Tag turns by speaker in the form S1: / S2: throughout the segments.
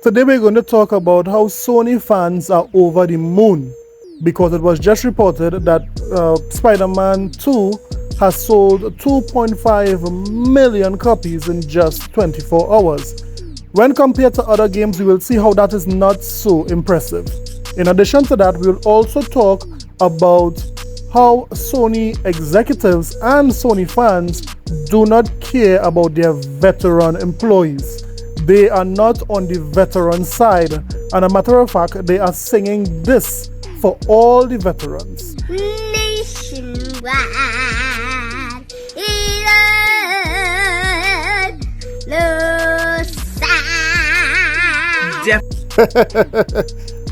S1: Today we're going to talk about how Sony fans are over the moon because it was just reported that Spider-Man 2 has sold 2.5 million copies in just 24 hours. When compared to other games, we will see how that is not so impressive. In addition to that, we will also talk about how Sony executives and Sony fans do not care about their veteran employees. They are not on the veteran side, and a matter of fact, they are singing this for all the veterans.
S2: Nationwide,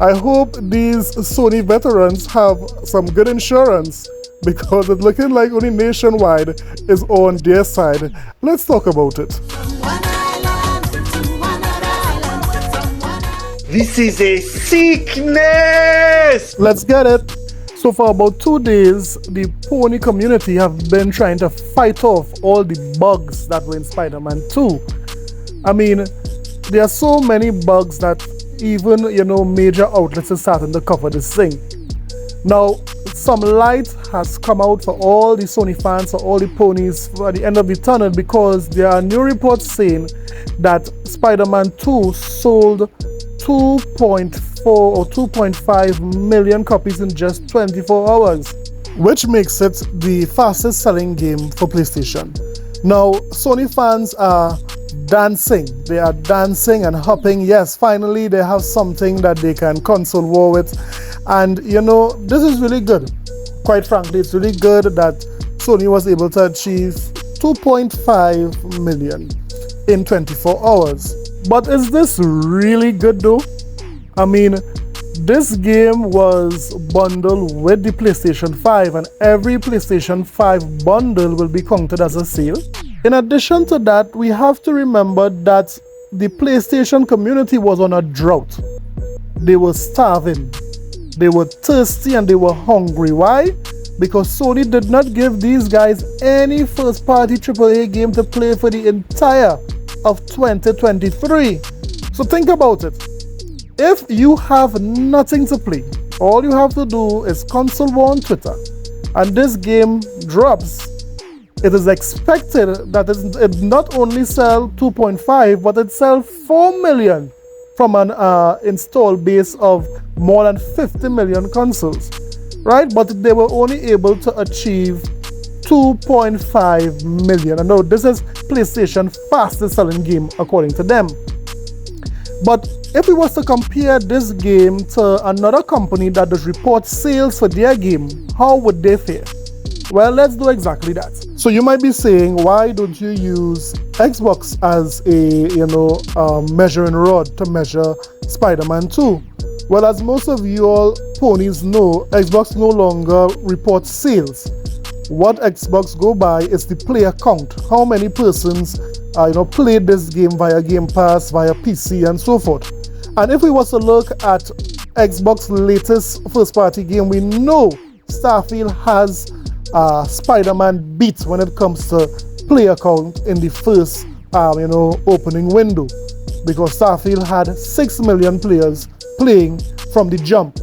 S1: I hope these Sony veterans have some good insurance because it's looking like only Nationwide is on their side. Let's talk about it.
S3: This is a sickness!
S1: Let's get it. So for about 2 days, the pony community have been trying to fight off all the bugs that were in Spider-Man 2. I mean, there are so many bugs that even, major outlets are starting to cover this thing. Now, some light has come out for all the Sony fans, for all the ponies, for the end of the tunnel, because there are new reports saying that Spider-Man 2 sold 2.4 or 2.5 million copies in just 24 hours, which makes it the fastest selling game for PlayStation. Now, Sony fans are dancing. They are dancing and hopping. Yes, finally they have something that they can console war with. And this is really good. Quite frankly, it's really good that Sony was able to achieve 2.5 million in 24 hours. But is this really good though? I mean, this game was bundled with the PlayStation 5, and every PlayStation 5 bundle will be counted as a sale. In addition to that, we have to remember that the PlayStation community was on a drought. They were starving, they were thirsty, and they were hungry. Why? Because Sony did not give these guys any first-party AAA game to play for the entire of 2023. So think about it. If you have nothing to play, all you have to do is console war on Twitter, and this game drops. It is expected that it not only sell 2.5, but it sell 4 million from an install base of more than 50 million consoles, right? But they were only able to achieve 2.5 million. I know this is PlayStation fastest selling game according to them. But if we was to compare this game to another company that does report sales for their game, how would they fare? Well, let's do exactly that. So you might be saying, why don't you use Xbox as a measuring rod to measure Spider-Man 2? Well, as most of you all ponies know, Xbox no longer reports sales. What Xbox go by is the player count. How many persons played this game via Game Pass, via PC, and so forth. And if we was to look at Xbox's latest first-party game, we know Starfield has Spider-Man beat when it comes to player count in the first opening window, because Starfield had 6 million players playing from the jump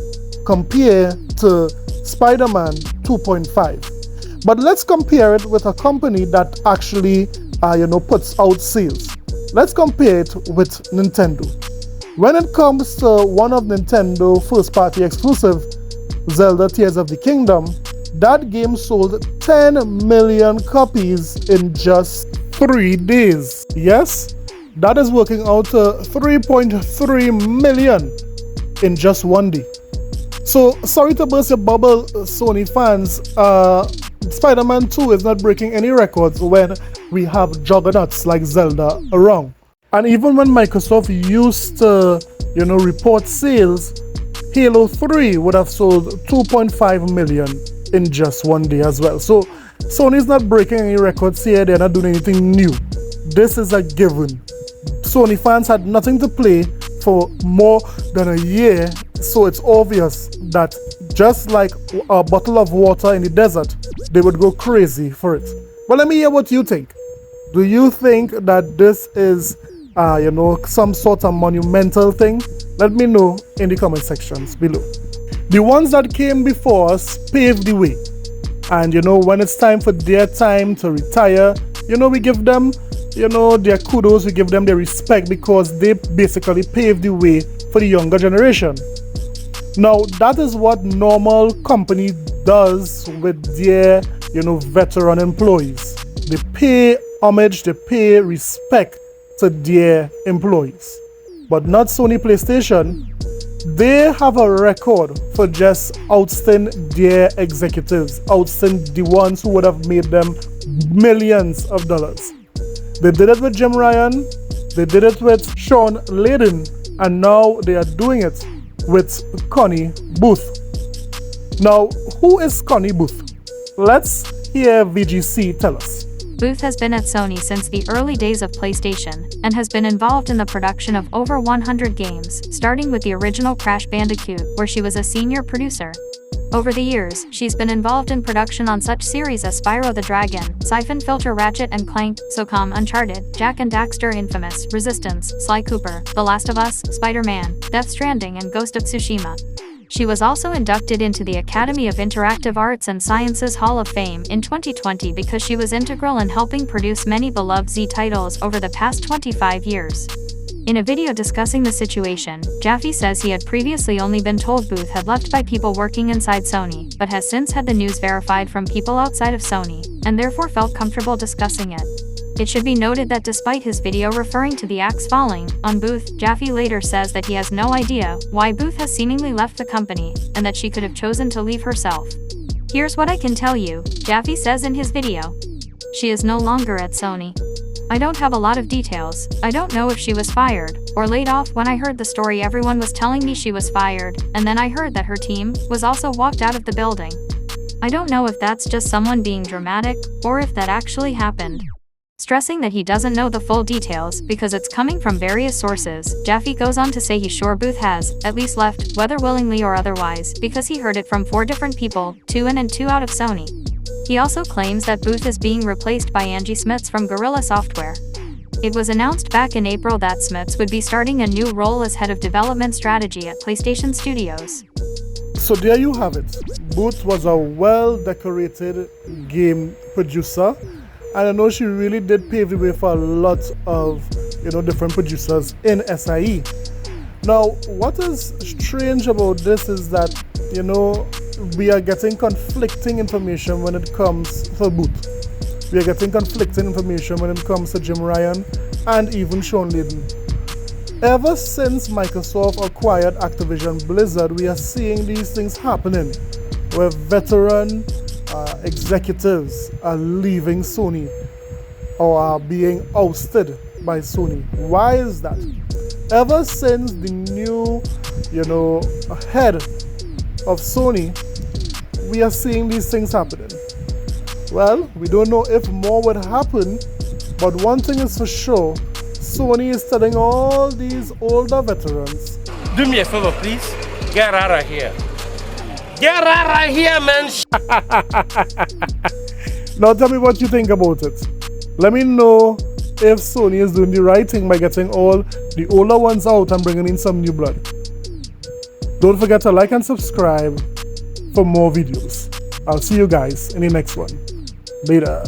S1: compared to Spider-Man 2.5. But let's compare it with a company that actually puts out sales. Let's compare it with Nintendo. When it comes to one of Nintendo first-party exclusive, Zelda Tears of the Kingdom, that game sold 10 million copies in just 3 days. Yes, that is working out to 3.3 million in just 1 day. So, sorry to burst your bubble, Sony fans. Spider-Man 2 is not breaking any records when we have juggernauts like Zelda around. And even when Microsoft used to, report sales, Halo 3 would have sold 2.5 million in just 1 day as well. So Sony's not breaking any records here. They're not doing anything new. This is a given. Sony fans had nothing to play for more than a year, so it's obvious that just like a bottle of water in the desert, they would go crazy for it. But let me hear what you think. Do you think that this is some sort of monumental thing, let me know in the comment sections below. The ones that came before us paved the way. And when it's time for their time to retire, we give them, their kudos, we give them their respect because they basically paved the way for the younger generation. Now, that is what normal company does with their, veteran employees. They pay homage, they pay respect to their employees. But not Sony PlayStation. They have a record for just ousting their executives, ousting the ones who would have made them millions of dollars. They did it with Jim Ryan, they did it with Sean Layden, and now they are doing it with Connie Booth. Now, who is Connie Booth? Let's hear VGC tell us.
S3: Booth has been at Sony since the early days of PlayStation, and has been involved in the production of over 100 games, starting with the original Crash Bandicoot, where she was a senior producer. Over the years, she's been involved in production on such series as Spyro the Dragon, Siphon Filter Ratchet and Clank, SOCOM Uncharted, Jak and Daxter Infamous, Resistance, Sly Cooper, The Last of Us, Spider-Man, Death Stranding and Ghost of Tsushima. She was also inducted into the Academy of Interactive Arts and Sciences Hall of Fame in 2020 because she was integral in helping produce many beloved Z titles over the past 25 years. In a video discussing the situation, Jaffe says he had previously only been told Booth had left by people working inside Sony, but has since had the news verified from people outside of Sony, and therefore felt comfortable discussing it. It should be noted that despite his video referring to the axe falling on Booth, Jaffe later says that he has no idea why Booth has seemingly left the company, and that she could have chosen to leave herself. Here's what I can tell you, Jaffe says in his video. She is no longer at Sony. I don't have a lot of details. I don't know if she was fired or laid off. When I heard the story, everyone was telling me she was fired, and then I heard that her team was also walked out of the building. I don't know if that's just someone being dramatic, or if that actually happened. Stressing that he doesn't know the full details because it's coming from various sources, Jaffe goes on to say he's sure Booth has, at least left, whether willingly or otherwise, because he heard it from 4 different people, 2 in and 2 out of Sony. He also claims that Booth is being replaced by Angie Smits from Guerrilla Software. It was announced back in April that Smits would be starting a new role as head of development strategy at PlayStation Studios.
S1: So there you have it. Booth was a well-decorated game producer. And I know she really did pave the way for a lot of, different producers in SIE. Now, what is strange about this is that, we are getting conflicting information when it comes to Booth. We are getting conflicting information when it comes to Jim Ryan and even Sean Layden. Ever since Microsoft acquired Activision Blizzard, we are seeing these things happening where veteran executives are leaving Sony or are being ousted by Sony. Why is that? Ever since the new, head of Sony, we are seeing these things happening. Well, we don't know if more would happen, but one thing is for sure, Sony is telling all these older veterans,
S4: do me a favor, please. Get out of here. Get out of here, man.
S1: Now tell me what you think about it. Let me know if Sony is doing the right thing by getting all the older ones out and bringing in some new blood. Don't forget to like and subscribe for more videos. I'll see you guys in the next one. Later.